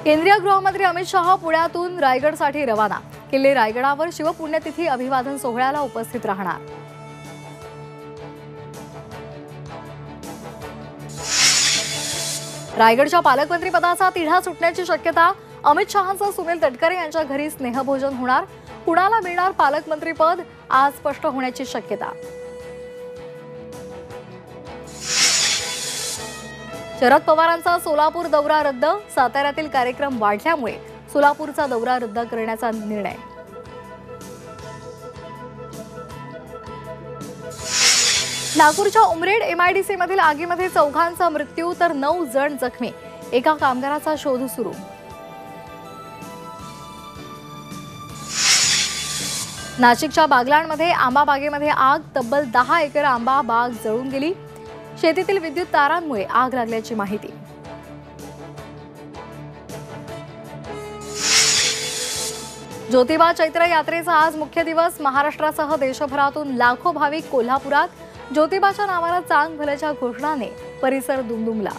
केंद्रीय गृहमंत्री अमित शहा पुण्यातून रायगडसाठी रवाना। किल्ले रायगडावर शिवपुण्यतिथी अभिवादन सोहळ्याला उपस्थित राहणार। रायगडच्या पालकमंत्री पदाचा तिढा सुटण्याची शक्यता। अमित शहांचं सुनील तटकरे यांच्या घरी स्नेहभोजन होणार। कुणाला मिळणार पालकमंत्रीपद आज स्पष्ट होण्याची शक्यता। शरद पवारांचा सोलापूर दौरा रद्द। साताऱ्यातील कार्यक्रम वाढल्यामुळे सोलापूरचा दौरा रद्द करण्याचा निर्णय। नागपूरच्या उमरेड एमआयडीसी मधील आगीमध्ये 4 मृत्यू तर 9 जण जखमी। एका कामगाराचा शोध सुरू। नाशिकच्या बागलाणमध्ये आंबा बागेमध्ये आग। तब्बल 10 एकर आंबा बाग जळून गेली। शेतीतील विद्युत तारांमुळे आग लागल्याची माहिती। ज्योतिबा चैत्र यात्रेचा आज मुख्य दिवस। महाराष्ट्रासह देशभरातून लाखो भाविक कोल्हापुरात। ज्योतिबाच्या नावाला चांग भल्याच्या घोषणाने परिसर दुमदुमला।